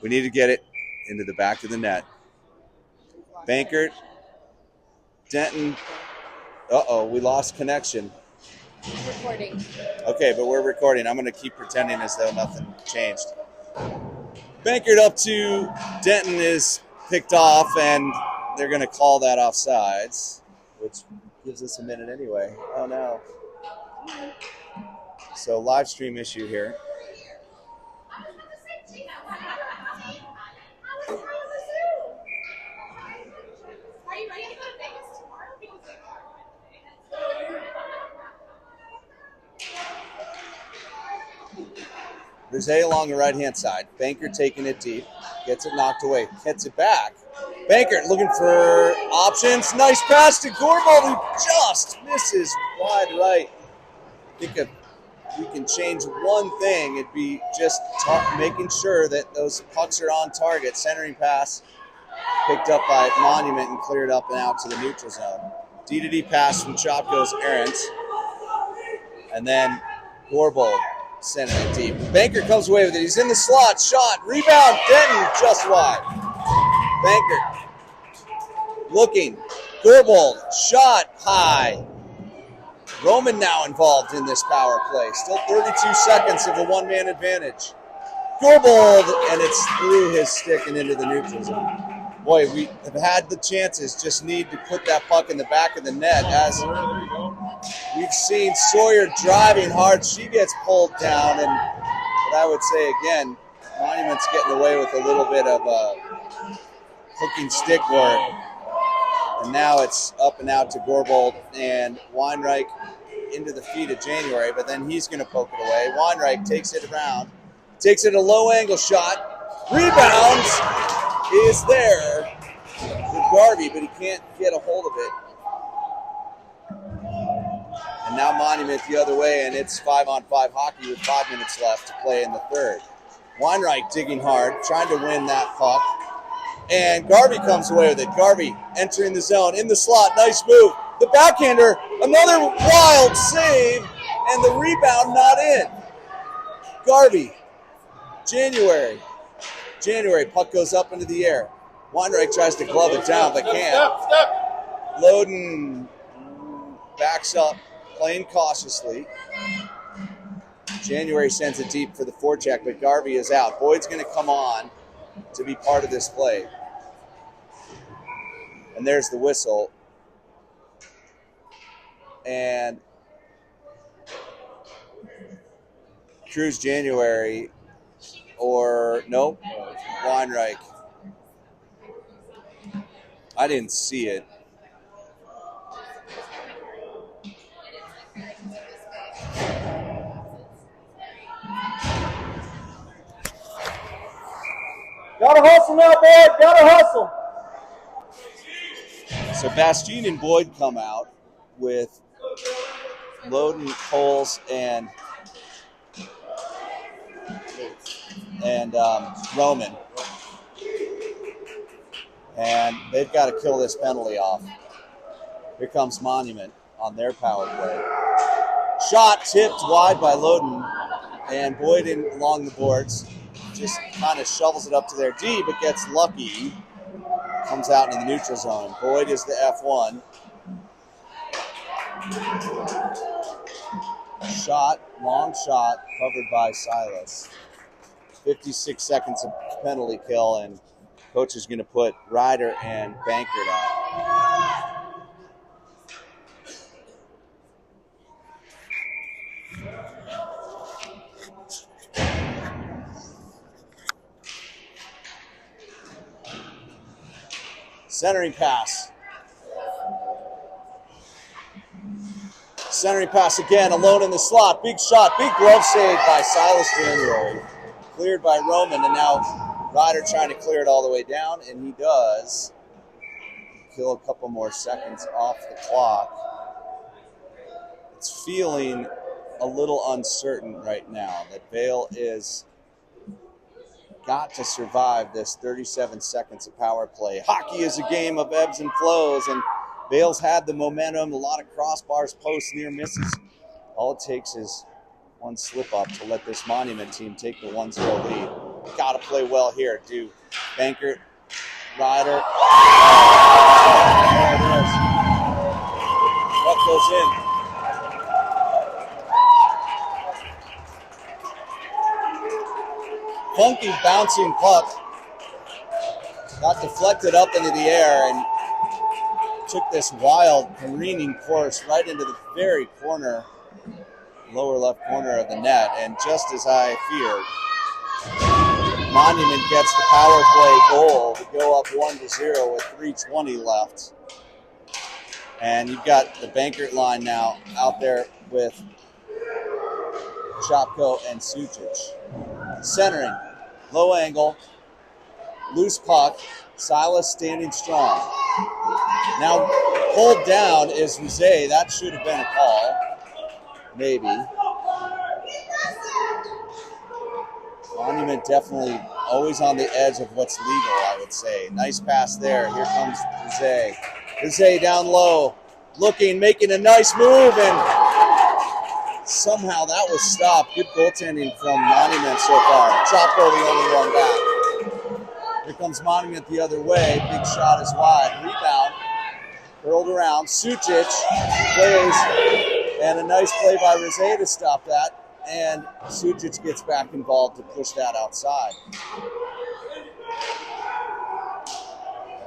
We need to get it into the back of the net. Bankert, Denton. Uh-oh, we lost connection. Recording. Okay, but we're recording. I'm going to keep pretending as though nothing changed. Bankert up to Denton is picked off, and they're going to call that offsides, which gives us a minute anyway. Oh, no. So live stream issue here. There's A along the right-hand side. Bankert taking it deep. Gets it knocked away. Gets it back. Bankert looking for options. Nice pass to Gorbald, who just misses wide right. I think if we can change one thing, it'd be just making sure that those pucks are on target. Centering pass picked up by Monument and cleared up and out to the neutral zone. D-to-D pass from Chop goes errant. And then Gorbald sending it deep. Bankert comes away with it. He's in the slot. Shot. Rebound. Denton just wide. Bankert looking. Gorbald. Shot high. Roman now involved in this power play. Still 32 seconds of a one-man advantage. Gorbald, and it's through his stick and into the neutral zone. Boy, we have had the chances. Just need to put that puck in the back of the net. As we've seen Sawyer driving hard, she gets pulled down. But I would say again, Monument's getting away with a little bit of hooking stick work. And now it's up and out to Gorbald and Weinreich into the feet of January, but then he's going to poke it away. Weinreich takes it around, takes it a low angle shot, rebounds, is there with Garvey, but he can't get a hold of it. And now Monument the other way, and it's 5-on-5 hockey with 5 minutes left to play in the third. Weinreich digging hard, trying to win that puck. And Garvey comes away with it. Garvey entering the zone, in the slot, nice move. The backhander, another wild save, and the rebound not in. Garvey, January, puck goes up into the air. Weinreich tries to glove it down, but can't. Loden backs up, playing cautiously. January sends it deep for the forecheck, but Garvey is out. Boyd's going to come on to be part of this play. And there's the whistle. And Cruz January, or nope, Weinreich. I didn't see it. Gotta hustle now, Boyd. Gotta hustle. So Bastien and Boyd come out with Loden, Coles, and Roman. And they've got to kill this penalty off. Here comes Monument on their power play. Shot tipped wide by Loden, and Boyd in along the boards. Just kind of shovels it up to their D, but gets lucky. Comes out in the neutral zone. Boyd is the F1. Shot, long shot, covered by Silas. 56 seconds of penalty kill, and coach is going to put Ryder and Bankert out. Centering pass. Centering pass again, alone in the slot. Big shot, big glove save by Silas January. Cleared by Roman, and now Ryder trying to clear it all the way down, and he does. Kill a couple more seconds off the clock. It's feeling a little uncertain right now that Vail is got to survive this 37 seconds of power play. Hockey is a game of ebbs and flows, and Vail's had the momentum, a lot of crossbars, posts, near misses. All it takes is one slip up to let this Monument team take the 1-0 lead. got to play well here. Do Bankert, Ryder. There it is. Puck goes in. Funky bouncing puck. Got deflected up into the air and took this wild careening course right into the very corner, lower left corner of the net. And just as I feared, Monument gets the power play goal to go up 1-0 with 3:20 left. And you've got the Bankert line now out there with Chopko and Sucic. Centering, low angle, loose puck, Silas standing strong. Now pulled down is Jose. That should have been a call, maybe. Monument definitely always on the edge of what's legal, I would say. Nice pass there. Here comes Jose. Jose down low, looking, making a nice move, and somehow that was stopped. Good goaltending from Monument so far. Chopko the only one back. Here comes Monument the other way. Big shot is wide. Rebound. Hurled around. Sucic plays, and a nice play by Jose to stop that. And Sucic gets back involved to push that outside.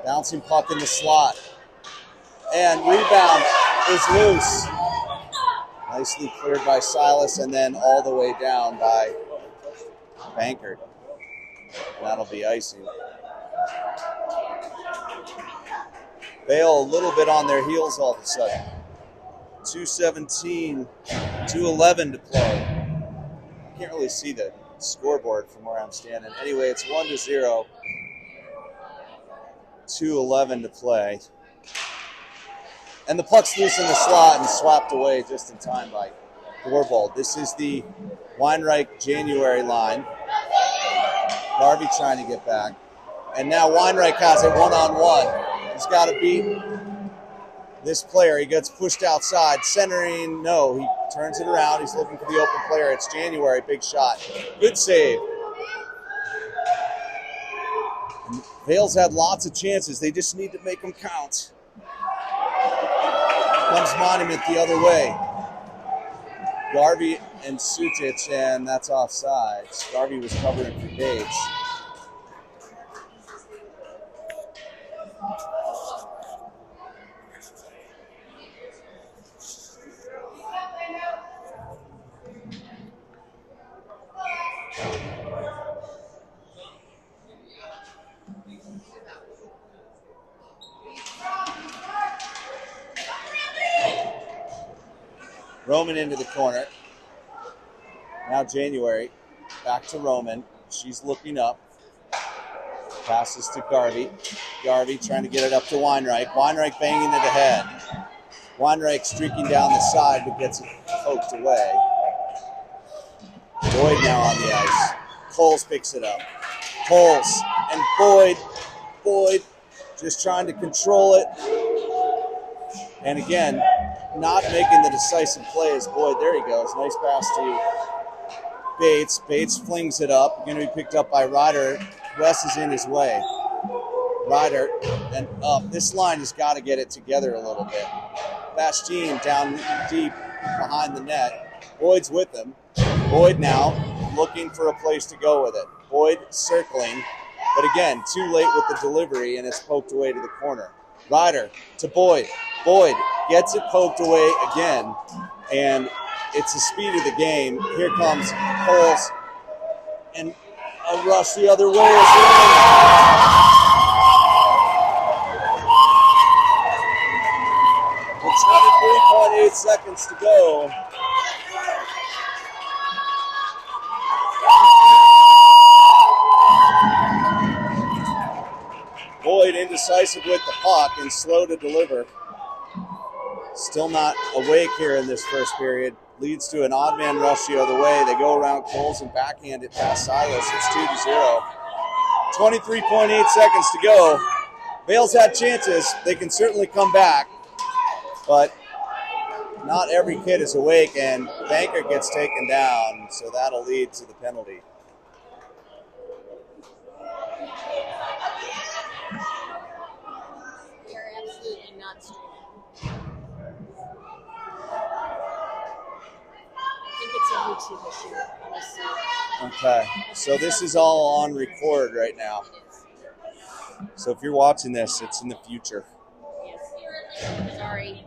Bouncing puck in the slot. And rebound is loose. Nicely cleared by Silas, and then all the way down by Bankert. That'll be icing. Vail a little bit on their heels all of a sudden. 2:17, 2:11 to play. I can't really see the scoreboard from where I'm standing. Anyway, it's 1-0, 2:11 to play. And the puck's loose in the slot and swapped away just in time by Gorbald. This is the Weinreich January line. Garvey trying to get back. And now Weinreich has it one-on-one. He's got to beat this player. He gets pushed outside. Centering, no. He turns it around. He's looking for the open player. It's January. Big shot. Good save. And Vail's had lots of chances. They just need to make them count. Comes Monument the other way. Garvey and Sucic, and that's offside. Garvey was covering for Bates. Roman into the corner. Now January. Back to Roman. She's looking up. Passes to Garvey. Garvey trying to get it up to Weinreich. Weinreich banging it ahead. Weinreich streaking down the side, but gets it poked away. Boyd now on the ice. Coles picks it up. Coles and Boyd. Boyd just trying to control it. And again, not making the decisive play as Boyd. There he goes. Nice pass to Bates. Bates flings it up. Going to be picked up by Ryder. Wes is in his way. Ryder and up. This line has got to get it together a little bit. Bastien down deep behind the net. Boyd's with him. Boyd now looking for a place to go with it. Boyd circling, but again, too late with the delivery, and it's poked away to the corner. Ryder to Boyd. Boyd gets it poked away again, and it's the speed of the game. Here comes Coles, and a rush the other way is in. With 23.8 seconds to go. Boyd indecisive with the puck and slow to deliver. Still not awake here in this first period. Leads to an odd man rush the other way. They go around Coles and backhand it past Silas. It's 2-0. 23.8 seconds to go. Vail's had chances. They can certainly come back, but not every kid is awake, and Banker gets taken down, so that'll lead to the penalty. Okay, so this is all on record right now. So if you're watching this, it's in the future. Sorry.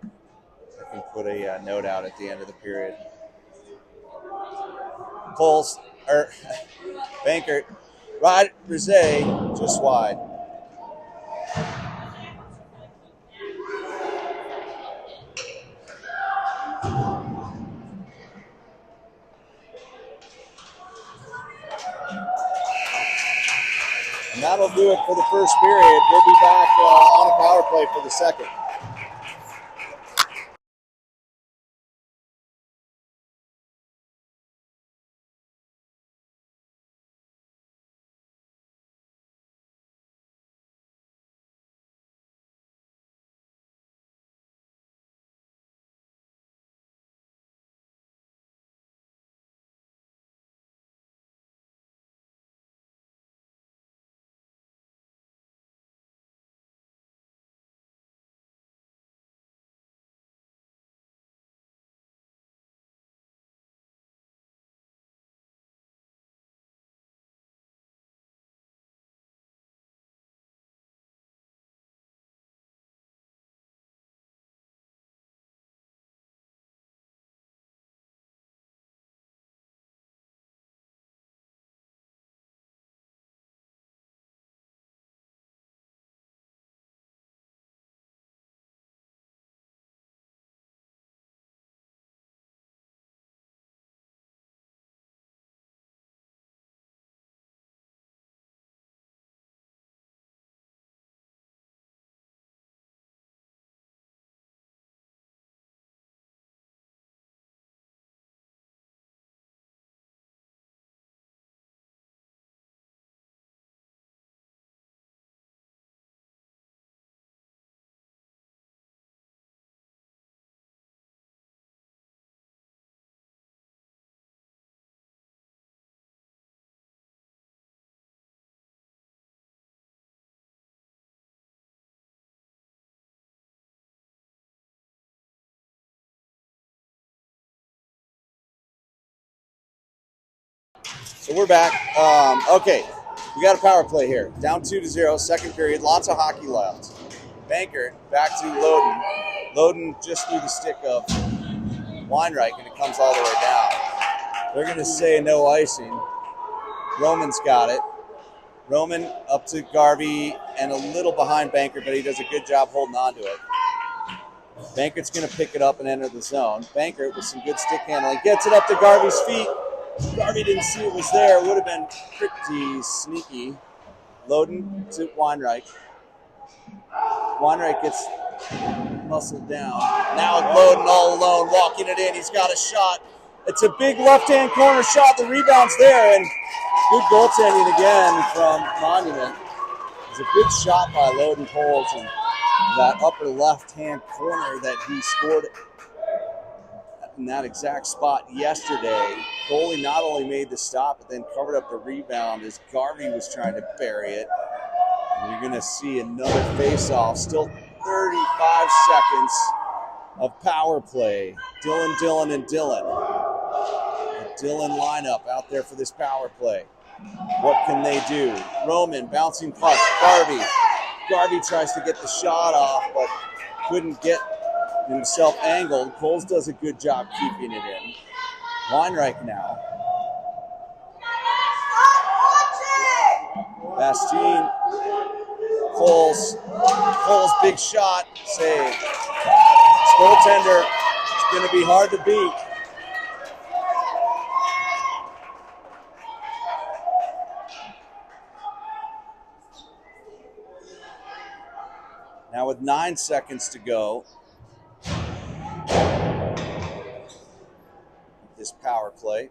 I can put a note out at the end of the period. Coles, or Bankert, right, Rizet, just wide. And that'll do it for the first period. We'll be back on a power play for the second. So we're back. Okay, we got a power play here. Down 2-0, second period. Lots of hockey left. Bankert back to Loden. Loden just through the stick of Weinreich, and it comes all the way down. They're going to say no icing. Roman's got it. Roman up to Garvey and a little behind Bankert, but he does a good job holding on to it. Bankert's going to pick it up and enter the zone. Bankert with some good stick handling. Gets it up to Garvey's feet. Garvey didn't see it was there. Would have been pretty sneaky. Loden to Weinreich. Weinreich gets muscled down. Now Loden all alone, walking it in. He's got a shot. It's a big left-hand corner shot. The rebound's there, and good goaltending again from Monument. It's a good shot by Loden Coles in that upper left-hand corner that he scored in that exact spot yesterday. Goalie not only made the stop, but then covered up the rebound as Garvey was trying to bury it. And you're going to see another face-off. Still 35 seconds of power play. Dylan, and Dylan. The Dylan lineup out there for this power play. What can they do? Roman bouncing puck. Garvey. Garvey tries to get the shot off, but couldn't get himself angled. Coles does a good job keeping it in. Weinreich now. Bastien. Coles, big shot, save. This goaltender is going to be hard to beat. Now with 9 seconds to go, this power play.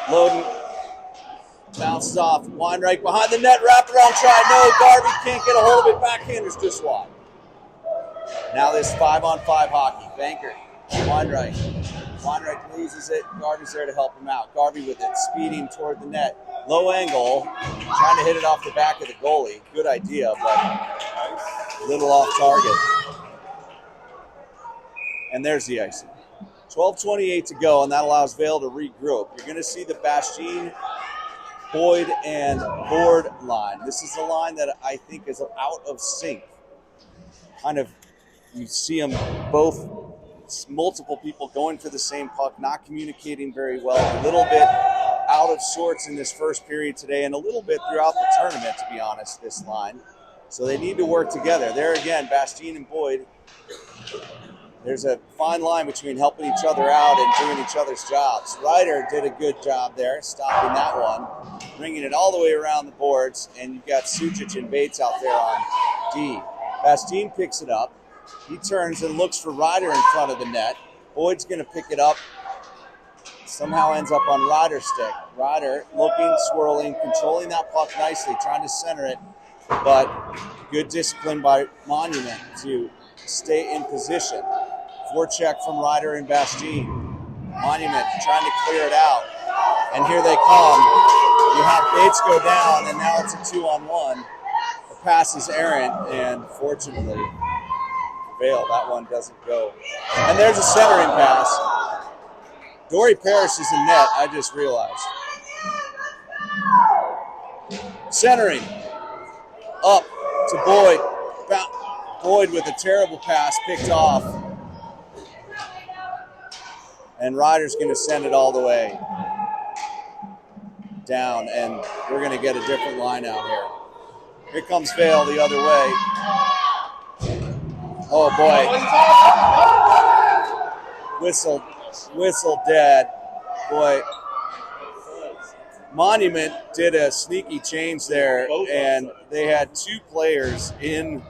Loden bounces off. Weinreich behind the net, wraparound try. No, Garvey can't get a hold of it. Backhander's just wide. Now this 5-on-5 hockey. Bankert, Weinreich. Weinreich loses it. Garvey's there to help him out. Garvey with it, speeding toward the net. Low angle, trying to hit it off the back of the goalie. Good idea, but a little off target. And there's the icing. 12:28 to go, and that allows Vail to regroup. You're going to see the Bastien, Boyd, and Board line. This is the line that I think is out of sync. Kind of, you see them both, multiple people going for the same puck, not communicating very well, a little bit out of sorts in this first period today, and a little bit throughout the tournament, to be honest, this line. So they need to work together. There again, Bastien and Boyd, there's a fine line between helping each other out and doing each other's jobs. Ryder did a good job there, stopping that one, bringing it all the way around the boards, and you've got Sujic and Bates out there on D. Bastien picks it up. He turns and looks for Ryder in front of the net. Boyd's going to pick it up. Somehow ends up on Ryder's stick. Ryder looking, swirling, controlling that puck nicely, trying to center it, but good discipline by Monument to stay in position. Forecheck from Ryder and Bastien. Monument trying to clear it out. And here they come. You have Bates go down, and now it's a 2-on-1. The pass is errant, and fortunately, Vail, that one doesn't go. And there's a centering pass. Dory Parrish is in net, I just realized. Centering. Up to Boyd. Boyd with a terrible pass picked off. And Ryder's going to send it all the way down, and we're going to get a different line out here. Here comes Vail the other way. Oh, boy. Whistle dead. Boy. Monument did a sneaky change there, and they had two players in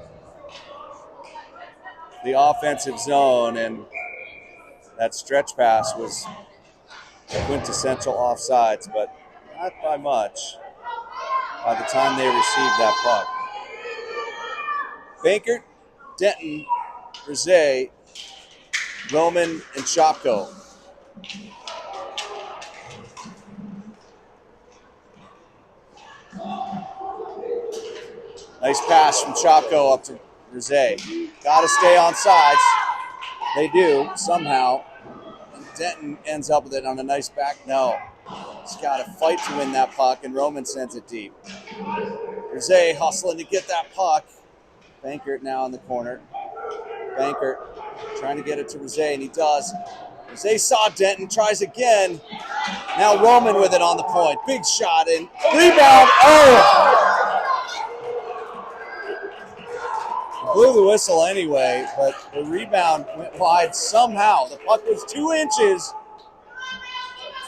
the offensive zone, and that stretch pass was quintessential offsides, but not by much by the time they received that puck. Bankert, Denton, Rizet, Roman, and Chopko. Nice pass from Chopko up to Rizet. Got to stay on sides. They do, somehow. And Denton ends up with it on a nice back. No. He's got to fight to win that puck, and Roman sends it deep. Rizet hustling to get that puck. Bankert now in the corner. Bankert trying to get it to Rizet, and he does. Rizet saw Denton, tries again. Now Roman with it on the point. Big shot, and rebound. Oh! Blew the whistle anyway, but the rebound went wide somehow. The puck was 2 inches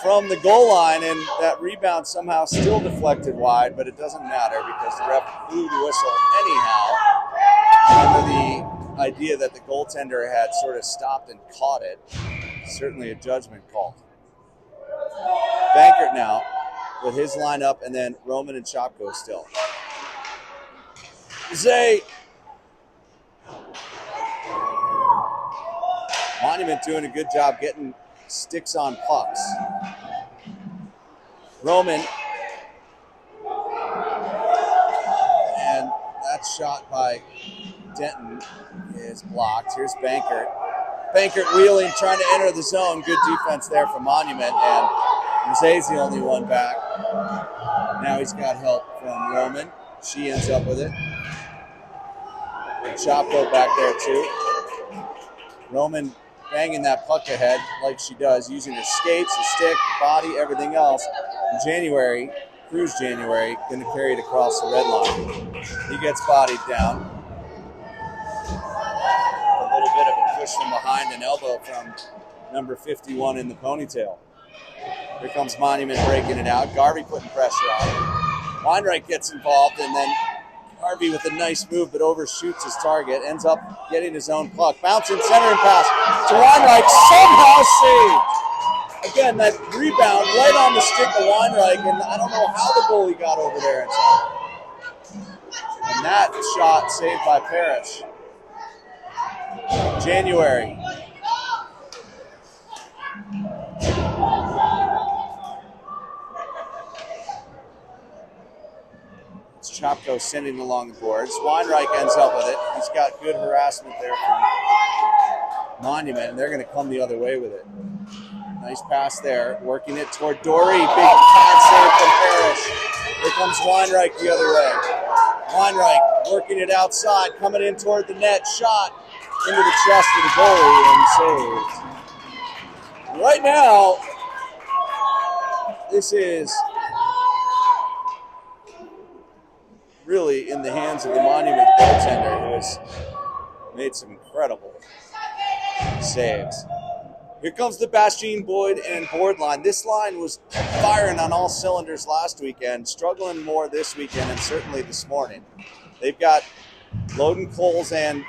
from the goal line, and that rebound somehow still deflected wide, but it doesn't matter because the ref blew the whistle anyhow under the idea that the goaltender had sort of stopped and caught it. Certainly a judgment call. Bankert now with his lineup, and then Roman and Chopko still. Zay. Monument doing a good job getting sticks on pucks. Roman. And that shot by Denton is blocked. Here's Bankert. Bankert wheeling, trying to enter the zone. Good defense there from Monument. And Rizzet's the only one back. Now he's got help from Roman. She ends up with it. Chopko back there too. Roman banging that puck ahead like she does, using her skates, her stick, body, everything else. In January, Cruz January, going to carry it across the red line. He gets bodied down. A little bit of a push from behind, an elbow from number 51 in the ponytail. Here comes Monument breaking it out. Garvey putting pressure on him. Weinreich gets involved, and then Harvey with a nice move, but overshoots his target, ends up getting his own puck. Bouncing centering pass to Weinreich, somehow saved. Again, that rebound right on the stick of Weinreich, and I don't know how the goalie got over there in time. And that shot saved by Parrish. January. Chopko sending along the boards. Weinreich ends up with it. He's got good harassment there from Monument, and they're going to come the other way with it. Nice pass there, working it toward Dory. Big pad save from Parrish. Here comes Weinreich the other way. Weinreich working it outside, coming in toward the net. Shot into the chest of the goalie and saved. Right now, this is really in the hands of the Monument goaltender, who has made some incredible saves. Here comes the Bastien, Boyd, and Board line. This line was firing on all cylinders last weekend, struggling more this weekend, and certainly this morning. They've got Loden, Coles, and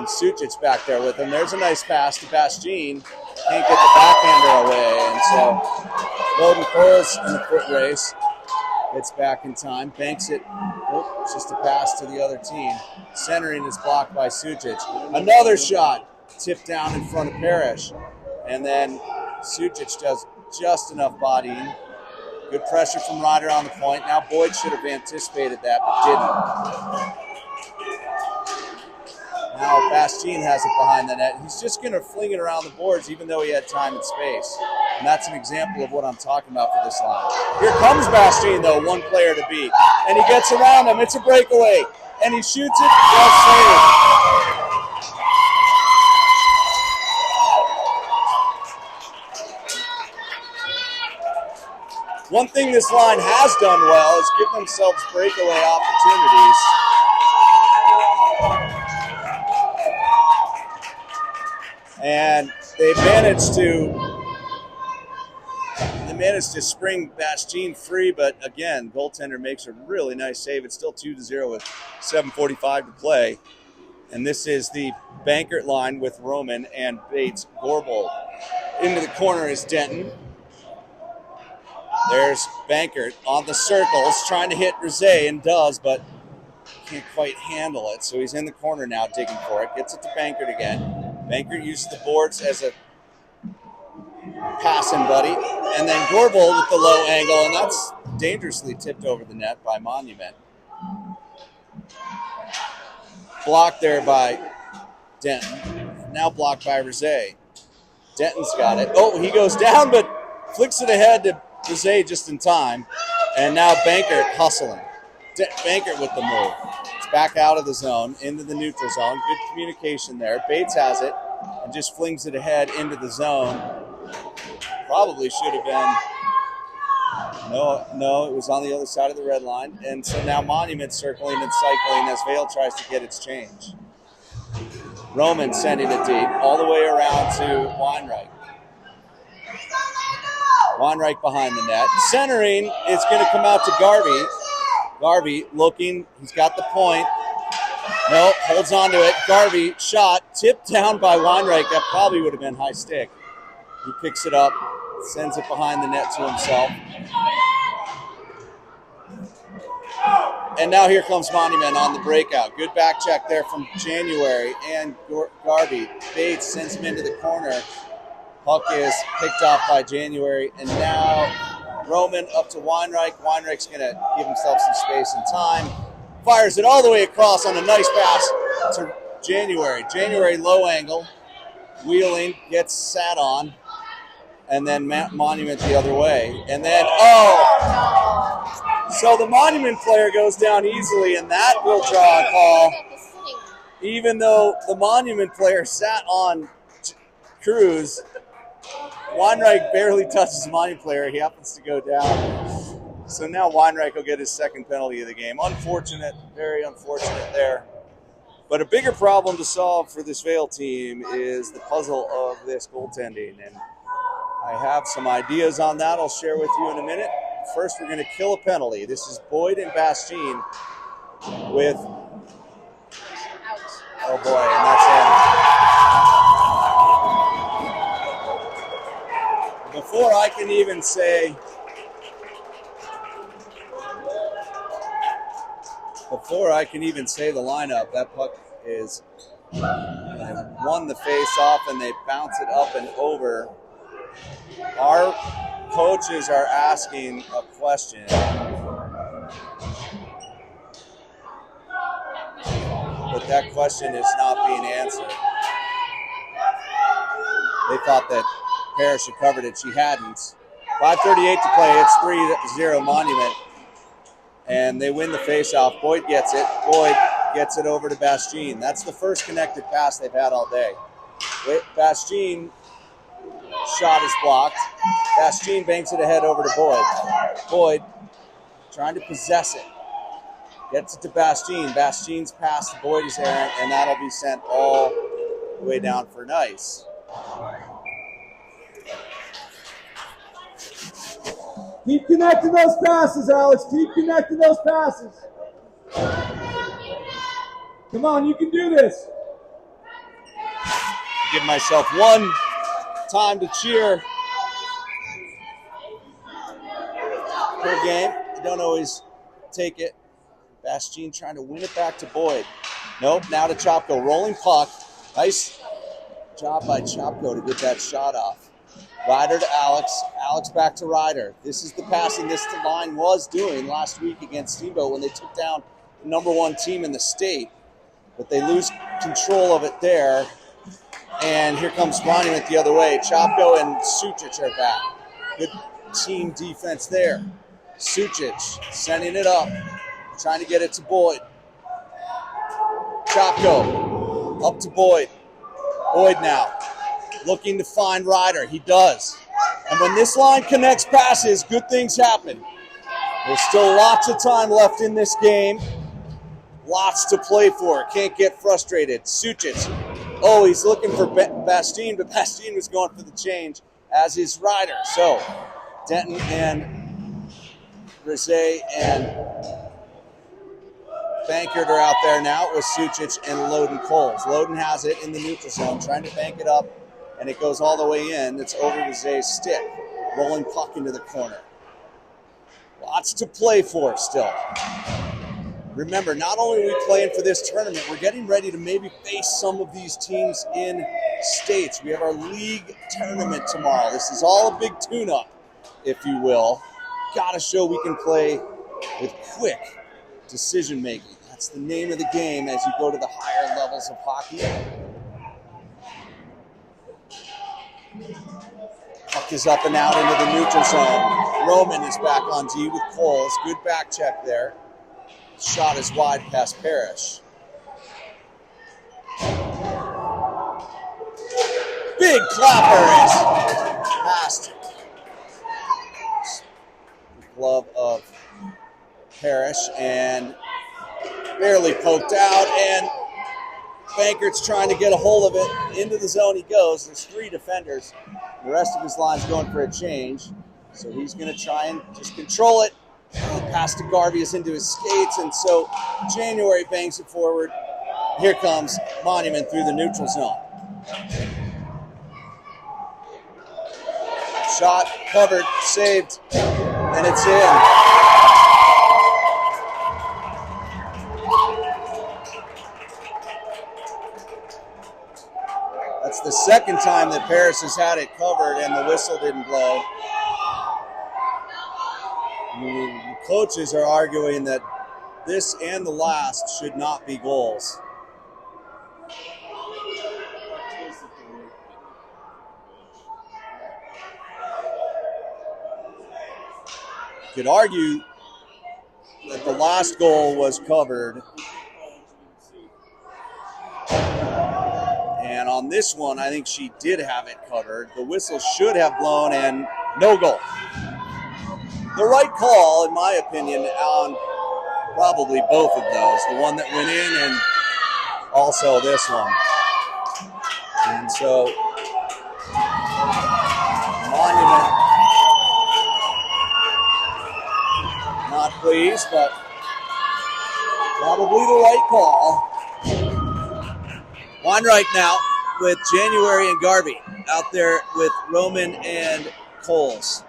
Sucic back there with him. There's a nice pass to Bastien. Can't get the backhander away, and so Loden Coles in the foot race. Gets back in time, banks it. Oh, it's just a pass to the other team. Centering is blocked by Sucic. Another shot tipped down in front of Parrish. And then Sucic does just enough bodying. Good pressure from Ryder on the point. Now Boyd should have anticipated that, but didn't. Now Bastien has it behind the net. He's just going to fling it around the boards even though he had time and space. And that's an example of what I'm talking about for this line. Here comes Bastien, though, one player to beat. And he gets around him. It's a breakaway. And he shoots it. Well saved. One thing this line has done well is give themselves breakaway opportunities. And they managed to spring Bastien free, but again, goaltender makes a really nice save. It's still 2-0 with 7:45 to play. And this is the Bankert line with Roman and Bates Gorbel. Into the corner is Denton. There's Bankert on the circles, trying to hit Rosé, and does, but can't quite handle it. So he's in the corner now, digging for it. Gets it to Bankert again. Bankert uses the boards as a passing buddy. And then Gorbel with the low angle, and that's dangerously tipped over the net by Monument. Blocked there by Denton. Now blocked by Rosé. Denton's got it. Oh, he goes down, but flicks it ahead to Rosé just in time. And now Bankert hustling. Bankert with the move. It's back out of the zone, into the neutral zone. Good communication there. Bates has it and just flings it ahead into the zone. Probably should have been. No, it was on the other side of the red line. And so now Monument circling and cycling as Vail tries to get its change. Roman sending it deep all the way around to Weinreich. Weinreich behind the net. Centering is going to come out to Garvey. Garvey looking. He's got the point. No, holds on to it. Garvey shot. Tipped down by Weinreich. That probably would have been high stick. He picks it up. Sends it behind the net to himself. And now here comes Monument on the breakout. Good back check there from January and Garvey. Bates sends him into the corner. Puck is picked off by January. And now Roman up to Weinreich. Weinreich's going to give himself some space and time. Fires it all the way across on a nice pass to January. January low angle. Wheeling, gets sat on. And then Monument the other way. And then, so the Monument player goes down easily, and that will draw a call. Even though the Monument player sat on Cruz, Weinreich barely touches the Monument player. He happens to go down. So now Weinreich will get his second penalty of the game. Unfortunate, very unfortunate there. But a bigger problem to solve for this Vail team is the puzzle of this goaltending. And I have some ideas on that I'll share with you in a minute. First, we're going to kill a penalty. This is Boyd and Bastien with... Oh, boy, and that's in. Before I can even say... the lineup, that puck is won the face-off, and they bounce it up and over. Our coaches are asking a question. But that question is not being answered. They thought that Parrish had covered it. She hadn't. 5:38 to play. It's 3-0 Monument. And they win the faceoff. Boyd gets it. Boyd gets it over to Bastien. That's the first connected pass they've had all day. Bastien shot is blocked. Bastien banks it ahead over to Boyd. Boyd trying to possess it. Gets it to Bastien. Bastien's pass to Boyd is errant, and that'll be sent all the way down for nice. Keep connecting those passes, Alex. Keep connecting those passes. Come on, you can do this. Give myself one time to cheer per game. You don't always take it. Bastien trying to win it back to Boyd. Nope, now to Chopko. Rolling puck. Nice job by Chopko to get that shot off. Ryder to Alex. Alex back to Ryder. This is the passing this line was doing last week against Steamboat when they took down the number one team in the state. But they lose control of it there. And here comes Monument the other way. Chopko and Sucic are back. Good team defense there. Sucic sending it up. Trying to get it to Boyd. Chopko up to Boyd. Boyd now looking to find Ryder. He does. And when this line connects passes, good things happen. There's still lots of time left in this game. Lots to play for. Can't get frustrated. Sucic. Oh, he's looking for Bastien, but Bastien was going for the change, as is Ryder. So, Denton and Rizet and Bankert are out there now with Sucic and Loden Coles. Loden has it in the neutral zone, trying to bank it up, and it goes all the way in. It's over Rizet's stick. Rolling puck into the corner. Lots to play for still. Remember, not only are we playing for this tournament, we're getting ready to maybe face some of these teams in states. We have our league tournament tomorrow. This is all a big tune-up, if you will. Got to show we can play with quick decision-making. That's the name of the game as you go to the higher levels of hockey. Puck is up and out into the neutral zone. Roman is back on D with Coles. Good back check there. Shot is wide past Parrish. Big clapper is past the glove of Parrish and barely poked out, and Bankert's trying to get a hold of it. Into the zone he goes. There's three defenders. The rest of his line's going for a change, so he's going to try and just control it. The pass to Garvey is into his skates, and so January bangs it forward. Here comes Monument through the neutral zone. Shot, covered, saved, and it's in. That's the second time that Paris has had it covered and the whistle didn't blow. The coaches are arguing that this and the last should not be goals. You could argue that the last goal was covered. And on this one, I think she did have it covered. The whistle should have blown and no goal. The right call, in my opinion, on probably both of those. The one that went in and also this one. And so, Monument not pleased, but probably the right call. Weinreich now with January and Garvey out there with Roman and Coles.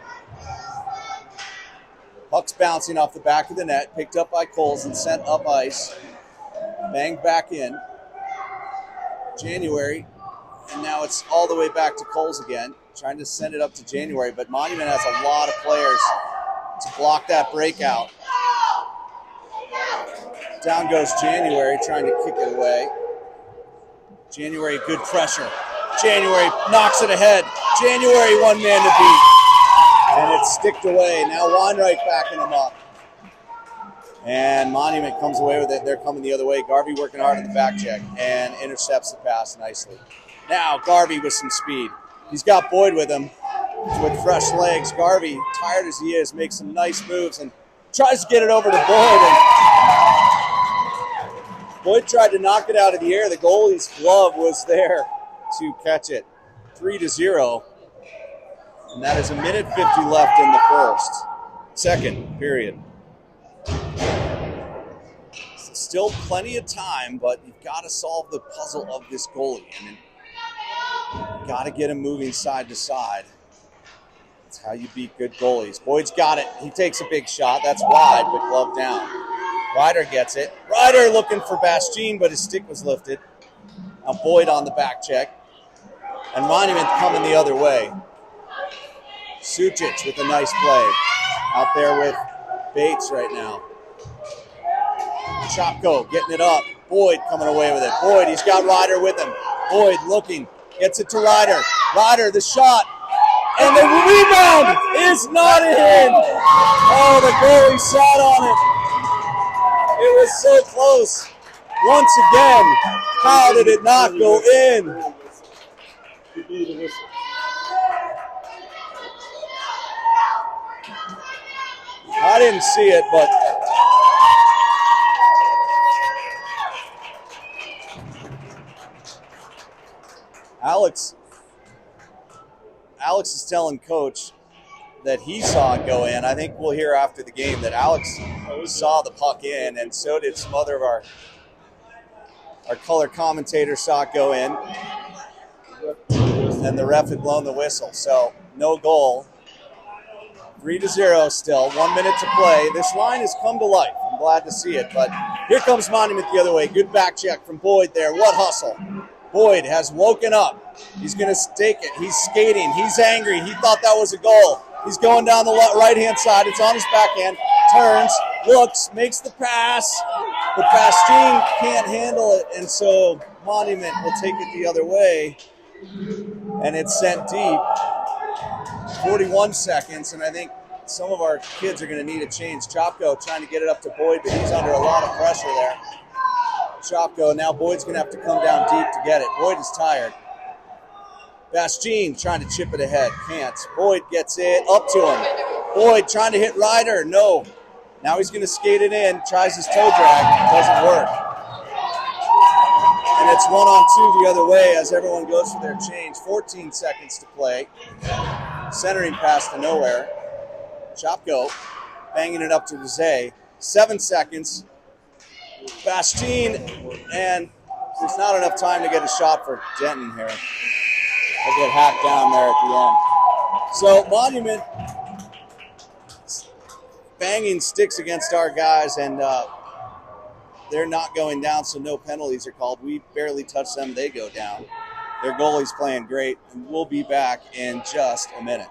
Puck's bouncing off the back of the net, picked up by Coles and sent up ice. Banged back in. January, and now it's all the way back to Coles again, trying to send it up to January, but Monument has a lot of players to block that breakout. Down goes January, trying to kick it away. January, good pressure. January knocks it ahead. January, one man to beat. And it's sticked away. Now Weinreich backing him up. And Monument comes away with it. They're coming the other way. Garvey working hard at the back check and intercepts the pass nicely. Now Garvey with some speed. He's got Boyd with him with fresh legs. Garvey, tired as he is, makes some nice moves and tries to get it over to Boyd. And Boyd tried to knock it out of the air. The goalie's glove was there to catch it. 3-0. And that is 1:50 left in the second period. Still plenty of time, but you've got to solve the puzzle of this goalie. I mean, you've got to get him moving side to side. That's how you beat good goalies. Boyd's got it. He takes a big shot. That's wide, but glove down. Ryder gets it. Ryder looking for Bastien, but his stick was lifted. Now Boyd on the back check. And Monument coming the other way. Sucic with a nice play. Out there with Bates right now. Chopko getting it up. Boyd coming away with it. Boyd, he's got Ryder with him. Boyd looking, gets it to Ryder. Ryder, the shot. And the rebound is not in. Oh, the goalie sat on it. It was so close. Once again, how did it not go in? I didn't see it, but Alex is telling Coach that he saw it go in. I think we'll hear after the game that Alex saw the puck in, and so did some other of our color commentators saw it go in. And the ref had blown the whistle, so no goal. 3-0 still, 1 minute to play. This line has come to life. I'm glad to see it, but here comes Monument the other way. Good back check from Boyd there. What hustle. Boyd has woken up. He's going to stake it. He's skating. He's angry. He thought that was a goal. He's going down the right-hand side. It's on his backhand. Turns, looks, makes the pass. But Bastien can't handle it, and so Monument will take it the other way. And it's sent deep. 41 seconds, and I think some of our kids are going to need a change. Chopko trying to get it up to Boyd, but he's under a lot of pressure there. Chopko, now Boyd's going to have to come down deep to get it. Boyd is tired. Bastien trying to chip it ahead. Can't. Boyd gets it up to him. Boyd trying to hit Ryder. No. Now he's going to skate it in. Tries his toe drag. Doesn't work. And it's 1-on-2 the other way as everyone goes for their change. 14 seconds to play. Centering pass to nowhere. Chopko banging it up to Rizet. 7 seconds. Bastien, and there's not enough time to get a shot for Denton here. They'll get hacked down there at the end. So Monument banging sticks against our guys, and they're not going down, so no penalties are called. We barely touch them, they go down. Their goalie's playing great, and we'll be back in just a minute.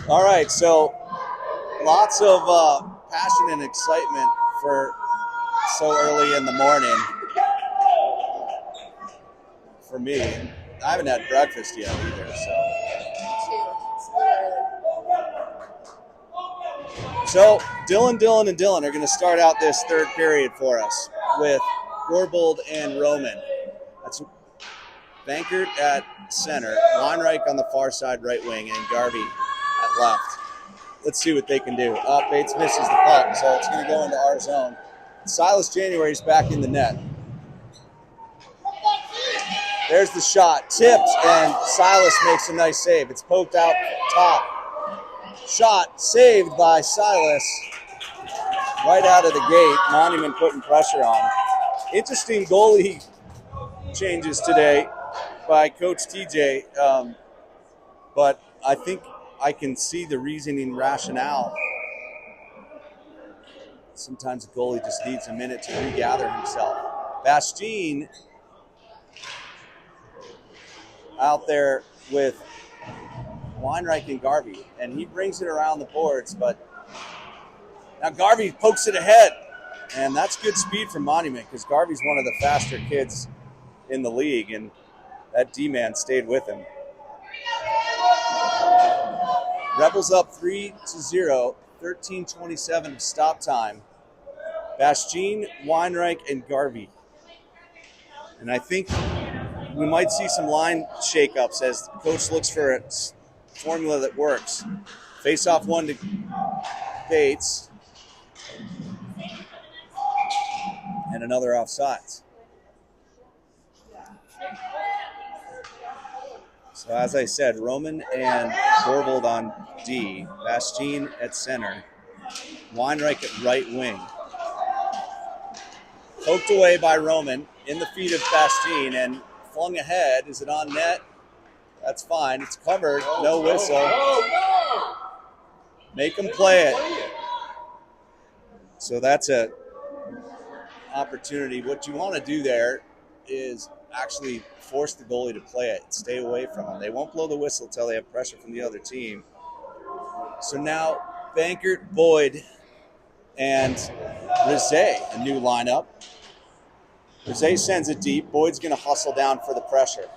All right, so lots of passion and excitement for so early in the morning. for me. I haven't had breakfast yet either, so. So Dylan, and Dylan are going to start out this third period for us with Gorbold and Roman. That's Bankert at center, Weinreich on the far side right wing, and Garvey at left. Let's see what they can do. Bates misses the puck, so it's going to go into our zone. Silas January's back in the net. There's the shot, tipped, and Silas makes a nice save. It's poked out top. Shot saved by Silas right out of the gate. Monument putting pressure on. Interesting goalie changes today by Coach TJ, but I think I can see the reasoning rationale. Sometimes a goalie just needs a minute to regather himself. Bastien out there with Weinreich and Garvey, and he brings it around the boards, but now Garvey pokes it ahead, and that's good speed from Monument because Garvey's one of the faster kids in the league, and that D-man stayed with him. Rebels up 3-0, 13:27 stop time. Bastien, Weinreich, and Garvey. And I think we might see some line shakeups as the coach looks for a formula that works. Face off one to Bates. And another offsides. So as I said, Roman and Gorbold on D. Bastien at center. Weinreich at right wing. Poked away by Roman in the feet of Bastien and flung ahead. Is it on net? That's fine. It's covered. No whistle. Make them play it. So that's a opportunity. What you want to do there is actually force the goalie to play it. Stay away from them. They won't blow the whistle until they have pressure from the other team. So now Bankert, Boyd, and Rizet, a new lineup. Rizet sends it deep. Boyd's going to hustle down for the pressure.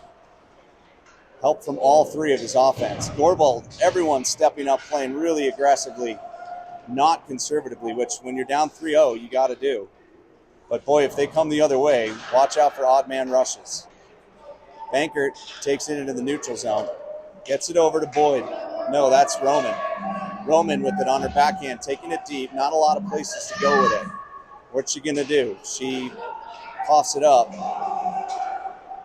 Help from all three of his offense. Gorbold, everyone stepping up, playing really aggressively, not conservatively, which when you're down 3-0, you got to do. But boy, if they come the other way, watch out for odd man rushes. Bankert takes it into the neutral zone. Gets it over to Boyd. No, that's Roman. Roman with it on her backhand, taking it deep. Not a lot of places to go with it. What's she going to do? She coughs it up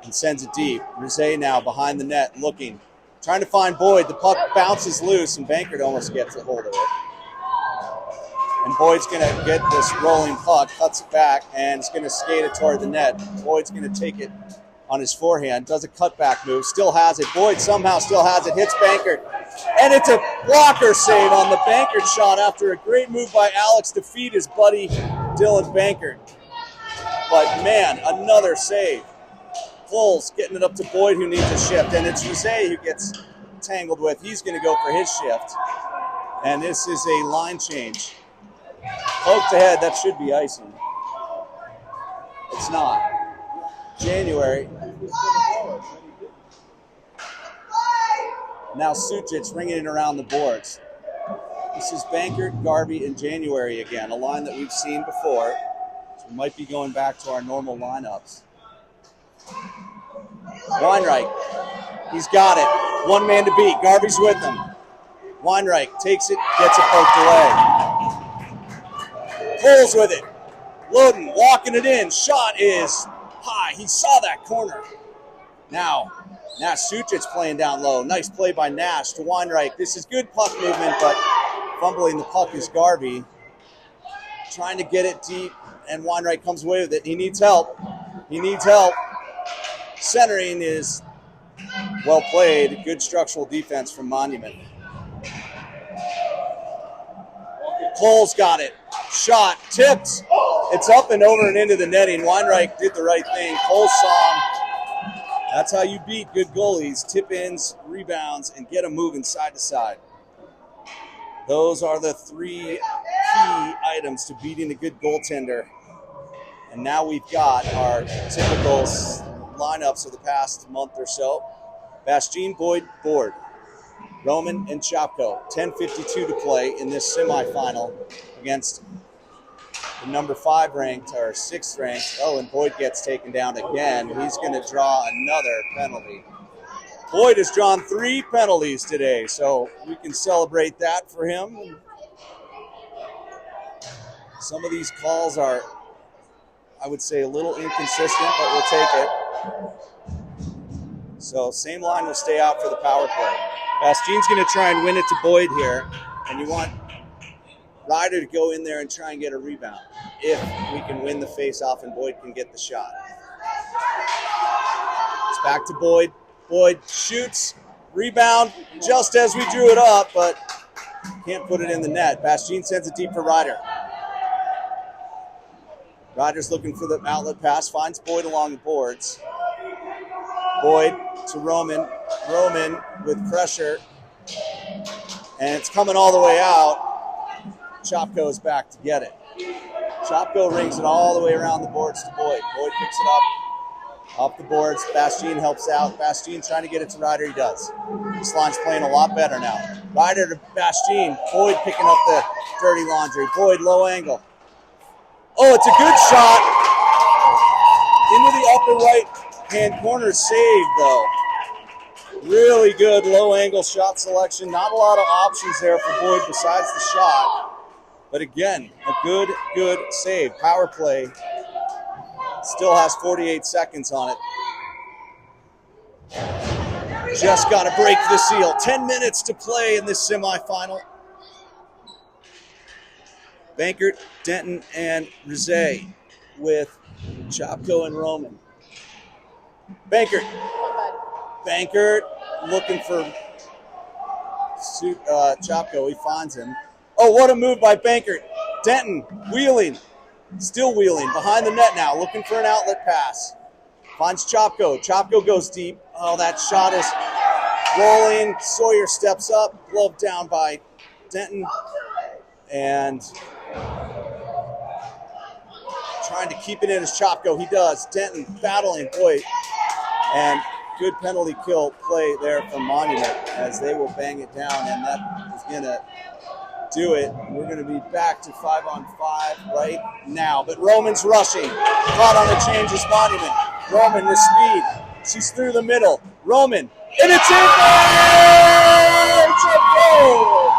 and sends it deep. Rizet now behind the net looking. Trying to find Boyd. The puck bounces loose, and Bankert almost gets a hold of it. And Boyd's going to get this rolling puck, cuts it back, and is going to skate it toward the net. Boyd's going to take it on his forehand, does a cutback move, still has it. Boyd somehow still has it, hits Bankert. And it's a blocker save on the Bankert shot after a great move by Alex to feed his buddy Dylan Bankert. But man, another save. Cole's getting it up to Boyd who needs a shift, and it's Rizet who gets tangled with. He's going to go for his shift. And this is a line change. Poked ahead, that should be icing. It's not. January. Now Sucic ringing it around the boards. This is Bankert, Garvey, and January again, a line that we've seen before. So we might be going back to our normal lineups. Weinreich, he's got it. One man to beat. Garvey's with him. Weinreich takes it, gets it poked away. Cole's with it. Loden walking it in. Shot is high. He saw that corner. Now Sucic playing down low. Nice play by Nash to Weinreich. This is good puck movement, but fumbling the puck is Garvey. Trying to get it deep, and Weinreich comes away with it. He needs help. Centering is well played. Good structural defense from Monument. Cole's got it. Shot, tipped. It's up and over and into the netting. Weinreich did the right thing. Cole saw him. That's how you beat good goalies. Tip-ins, rebounds, and get them moving side to side. Those are the three key items to beating a good goaltender. And now we've got our typical lineups of the past month or so. Bastien, Boyd, Board, Roman, and Chopko. 10:52 to play in this semifinal against the number 5 ranked or 6th ranked. Oh, and Boyd gets taken down again. He's going to draw another penalty. Boyd has drawn 3 penalties today, so we can celebrate that for him. Some of these calls are, I would say, a little inconsistent, but we'll take it. So same line will stay out for the power play. Bastien's going to try and win it to Boyd here, and you want Ryder to go in there and try and get a rebound if we can win the face-off and Boyd can get the shot. It's back to Boyd. Boyd shoots, rebound, just as we drew it up, but can't put it in the net. Bastien sends it deep for Ryder. Ryder's looking for the outlet pass, finds Boyd along the boards. Boyd to Roman. Roman with pressure, and it's coming all the way out. Chopko's back to get it. Chopko rings it all the way around the boards to Boyd. Boyd picks it up off the boards. Bastien helps out. Bastien trying to get it to Ryder. He does. This line's playing a lot better now. Ryder to Bastien. Boyd picking up the dirty laundry. Boyd low angle. Oh, it's a good shot. Into the upper right-hand corner. Saved, though. Really good low-angle shot selection. Not a lot of options there for Boyd besides the shot. But again, a good save. Power play still has 48 seconds on it. Just got to break the seal. 10 minutes to play in this semifinal. Bankert, Denton, and Rizet with Chopko and Roman. Bankert looking for Chopko. He finds him. Oh, what a move by Bankert. Denton wheeling, still wheeling behind the net now, looking for an outlet pass. Finds Chopko. Chopko goes deep. Oh, that shot is rolling. Sawyer steps up, glove down by Denton, and trying to keep it in as Chopko. He does. Denton battling, boy, and good penalty kill play there from Monument as they will bang it down, and that is going to do it. We're going to be back to 5-on-5 right now. But Roman's rushing. Caught on the change is Monument. Roman with speed. She's through the middle. Roman. And it's in there! It's a goal!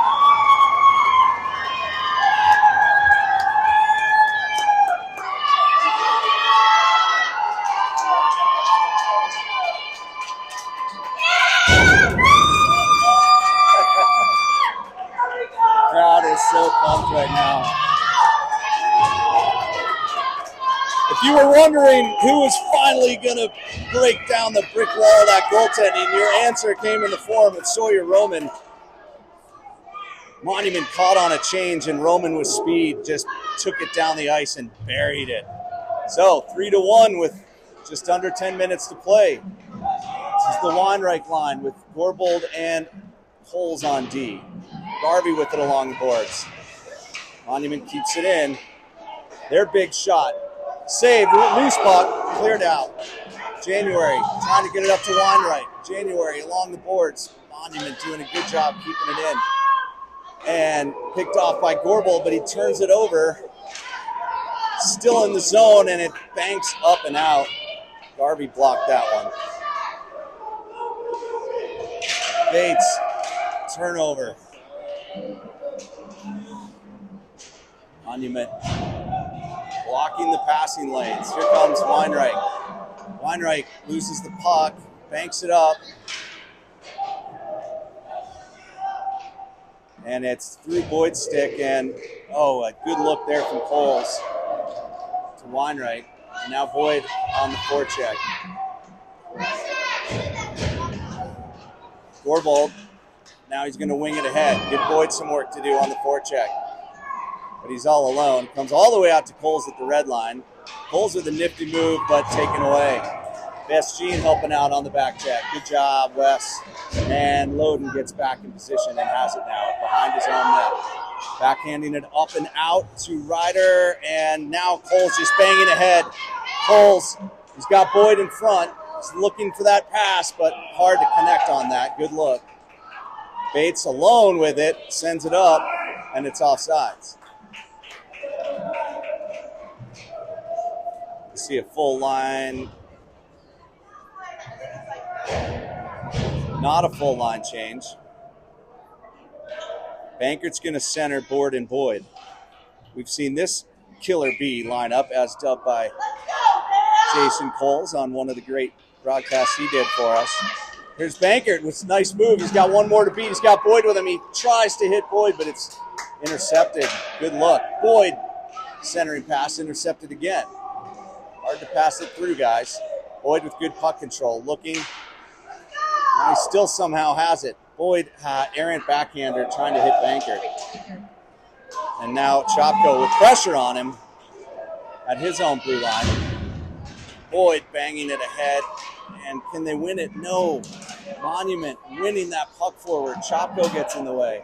So pumped right now. If you were wondering who was finally going to break down the brick wall of that goaltending, your answer came in the form of Sawyer Roman. Monument caught on a change, and Roman with speed just took it down the ice and buried it. So 3-1 with just under 10 minutes to play. This is the Weinreich line with Gorbold and Coles on D. Garvey with it along the boards. Monument keeps it in. Their big shot. Saved. Loose puck. Cleared out. January trying to get it up to Weinreich. January along the boards. Monument doing a good job keeping it in. And picked off by Gorbold, but he turns it over. Still in the zone, and it banks up and out. Garvey blocked that one. Bates. Turnover. Monument blocking the passing lanes. Here comes Weinreich. Weinreich loses the puck, banks it up, and it's through Boyd's stick, and a good look there from Coles to Weinreich. And now Boyd on the forecheck. Gorbold. Now he's going to wing it ahead. Give Boyd some work to do on the forecheck. But he's all alone. Comes all the way out to Coles at the red line. Coles with a nifty move, but taken away. Bastien helping out on the back check. Good job, Wes. And Loden gets back in position and has it now behind his own net. Backhanding it up and out to Ryder. And now Coles just banging ahead. Coles, he's got Boyd in front. He's looking for that pass, but hard to connect on that. Good look. Bates alone with it, sends it up, and it's offsides. You see a full line. Not a full line change. Bankert's going to center Board and Boyd. We've seen this killer bee line up as dubbed by Jason Coles on one of the great broadcasts he did for us. Here's Bankert with a nice move. He's got one more to beat. He's got Boyd with him. He tries to hit Boyd, but it's intercepted. Good look. Boyd, centering pass, intercepted again. Hard to pass it through, guys. Boyd with good puck control. Looking. Now he still somehow has it. Boyd, errant backhander, trying to hit Bankert. And now Chopko with pressure on him at his own blue line. Boyd banging it ahead. And can they win it? No. Monument winning that puck forward. Chopko gets in the way.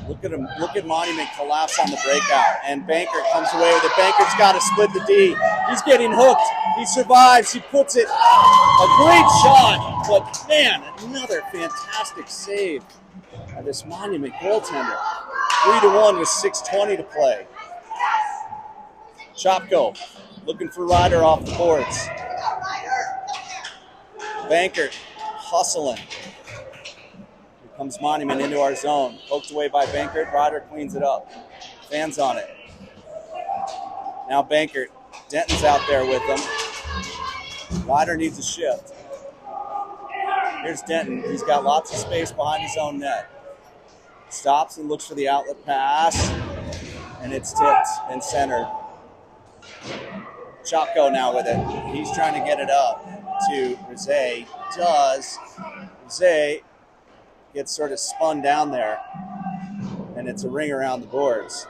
Look at him. Look at Monument collapse on the breakout. And Bankert comes away with it. Bankert's got to split the D. He's getting hooked. He survives. He puts it. A great shot. But, man, another fantastic save by this Monument goaltender. 3-1 with 6:20 to play. Chopko looking for Ryder off the boards. Bankert hustling. Here comes Monument into our zone. Poked away by Bankert. Ryder cleans it up. Fans on it. Now Bankert. Denton's out there with them. Ryder needs a shift. Here's Denton. He's got lots of space behind his own net. Stops and looks for the outlet pass. And it's tipped and centered. Chopko now with it. He's trying to get it up to Rizet. Does. Rizet gets sort of spun down there. And it's a ring around the boards.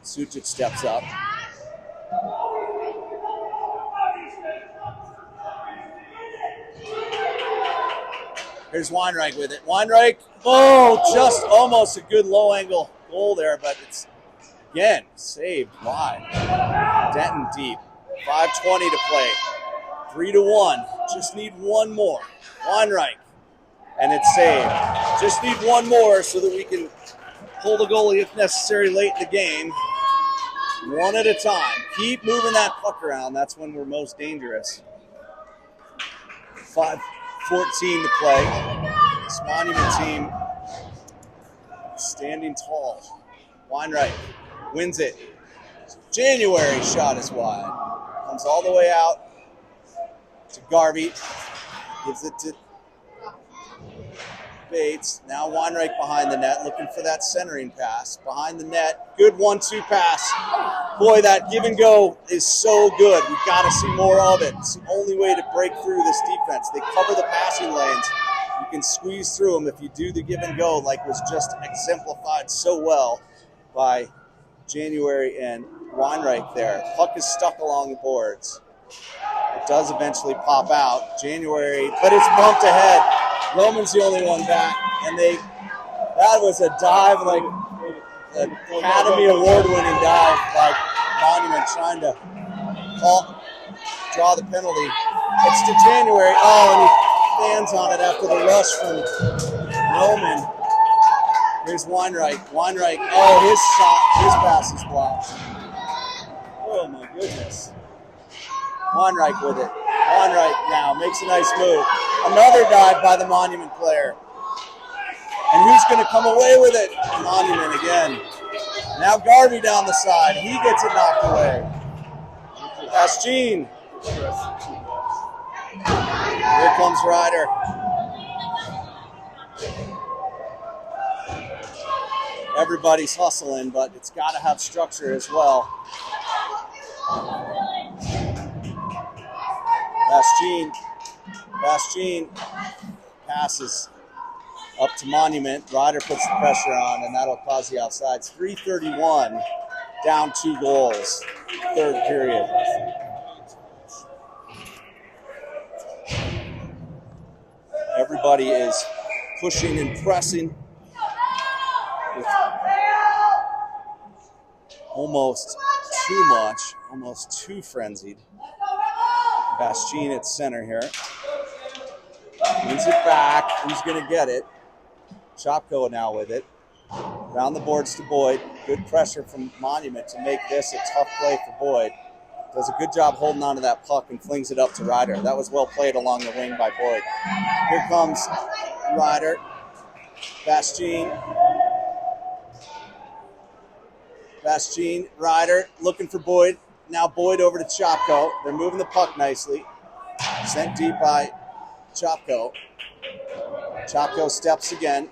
Sucic steps up. Here's Weinreich with it. Weinreich, just almost a good low angle goal there, but it's, again, saved wide. Denton deep. 5:20 to play. 3-1. Just need one more. Weinreich. And it's saved. Just need one more so that we can pull the goalie if necessary late in the game. One at a time. Keep moving that puck around. That's when we're most dangerous. 5:14 to play. This Monument team standing tall. Weinreich wins it. January shot is wide. Comes all the way out to Garvey. Gives it to Bates. Now Weinreich behind the net, looking for that centering pass. Behind the net. Good 1-2 pass. Boy, that give and go is so good. We've got to see more of it. It's the only way to break through this defense. They cover the passing lanes. You can squeeze through them if you do the give and go, like was just exemplified so well by January and Weinreich there. Puck is stuck along the boards. It does eventually pop out. January, but it's bumped ahead. Roman's the only one back, and that was a dive, like an Academy Award-winning dive by Monument, trying to draw the penalty. It's to January. And he fans on it after the rush from Roman. Here's Weinreich. Weinreich, his pass is blocked. Oh my goodness. Weinreich with it. Weinreich now makes a nice move. Another dive by the Monument player. And who's going to come away with it? Monument again. Now Garvey down the side. He gets it knocked away. That's Gene. Here comes Ryder. Everybody's hustling, but it's got to have structure as well. Bastian passes up to Monument. Ryder puts the pressure on, and that'll cause the offsides. 3:31, down 2 goals, third period. Everybody is pushing and pressing with almost too much, almost too frenzied. Bastien at center here. Moves it back. Who's going to get it? Chopko now with it. Around the boards to Boyd. Good pressure from Monument to make this a tough play for Boyd. Does a good job holding on to that puck and flings it up to Ryder. That was well played along the wing by Boyd. Here comes Ryder. Bastien, Ryder looking for Boyd. Now Boyd over to Chopko. They're moving the puck nicely. Sent deep by Chopko. Chopko steps again.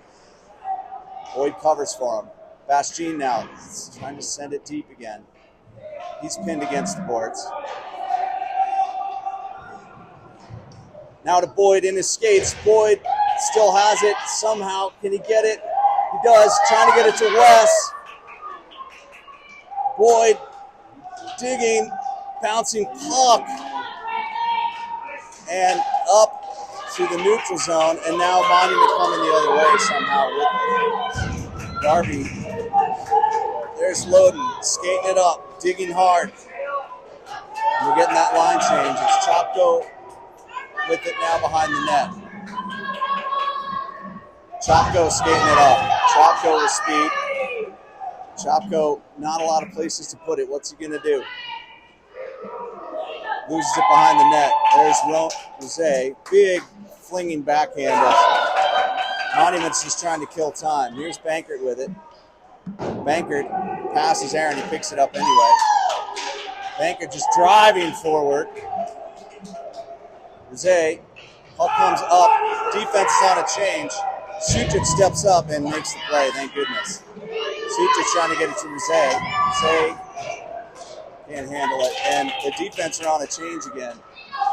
Boyd covers for him. Bastien now trying to send it deep again. He's pinned against the boards. Now to Boyd in his skates. Boyd still has it. Somehow, can he get it? He does. Trying to get it to Wes. Boyd digging, bouncing puck. And up to the neutral zone. And now Monument coming the other way somehow with it. Garvey. There's Loden skating it up, digging hard. And we're getting that line change. It's Chopko with it now behind the net. Chopko skating it up. Chopko with speed. Chopko, not a lot of places to put it. What's he going to do? Loses it behind the net. There's Jose. Big flinging backhand. Monument's just trying to kill time. Here's Bankert with it. Bankert passes Aaron. He picks it up anyway. Bankert just driving forward. Jose. Puck comes up. Defense is on a change. Sucic steps up and makes the play. Thank goodness. Sucic trying to get it to Jose. Jose can't handle it. And the defense are on a change again.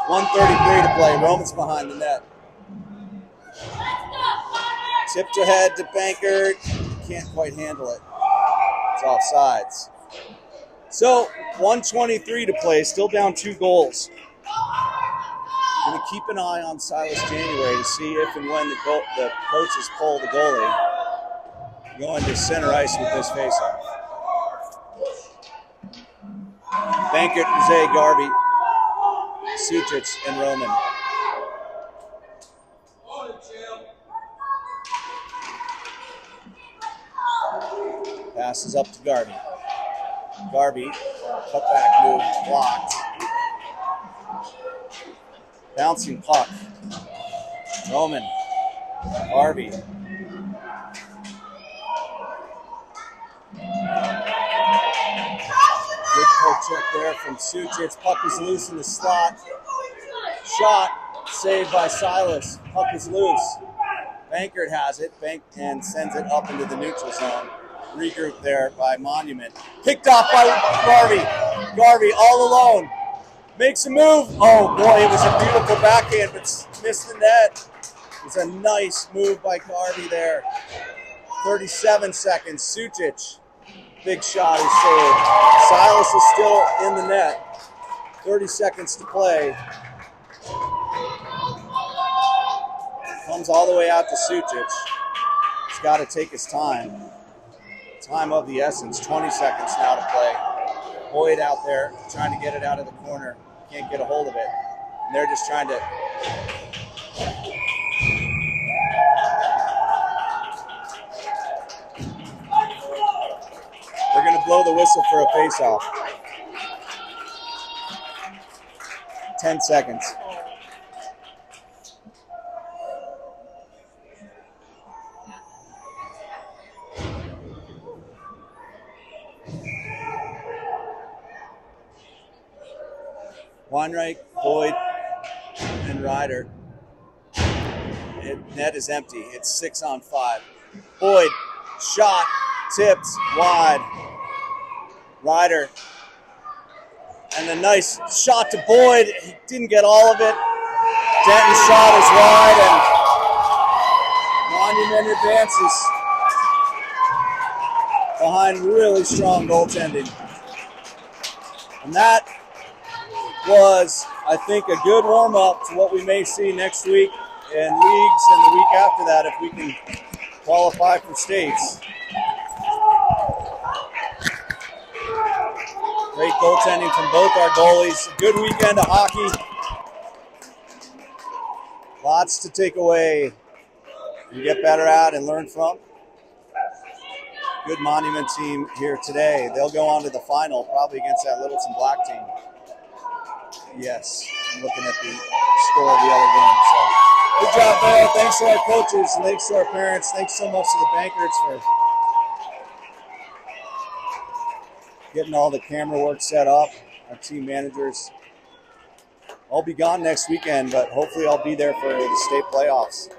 1:33 to play. Roman's behind the net. Tipped ahead to Bankert. Can't quite handle it. It's offsides. So, 1:23 to play. Still down 2 goals. Going to keep an eye on Silas January to see if and when the coaches pull the goalie. Going to center ice with this faceoff. Bankert, Jose, Garvey, Sucic, and Roman. Passes up to Garvey. Garvey, cutback move, blocked. Bouncing puck. Roman. Garvey. Good pull check there from Sucic. Puck is loose in the slot. Shot saved by Silas. Puck is loose. Bankert has it. And sends it up into the neutral zone. Regroup there by Monument. Picked off by Garvey. Garvey all alone. Makes a move. Oh boy, it was a beautiful backhand, but missed the net. It was a nice move by Garvey there. 37 seconds. Sucic. Big shot is saved. Silas is still in the net. 30 seconds to play. Comes all the way out to Sucic. He's got to take his time. Time of the essence. 20 seconds now to play. Boyd out there trying to get it out of the corner. Can't get a hold of it. And they're just trying to... They're going to blow the whistle for a face-off. 10 seconds. Weinreich, Boyd, and Ryder. Net is empty. It's 6-on-5. Boyd, shot, tipped, wide. Ryder, and a nice shot to Boyd. He didn't get all of it. Denton's shot is wide, and Monument advances behind really strong goaltending. And that was, I think, a good warm-up to what we may see next week in leagues and the week after that if we can qualify for states. Great goaltending from both our goalies. A good weekend of hockey. Lots to take away and get better at and learn from. Good Monument team here today. They'll go on to the final, probably against that Littleton Black team. Yes, I'm looking at the score of the other game. So, good job, Vail. Thanks to our coaches, and thanks to our parents. Thanks so much to the Bankards for getting all the camera work set up. Our team managers. I'll be gone next weekend, but hopefully I'll be there for the state playoffs.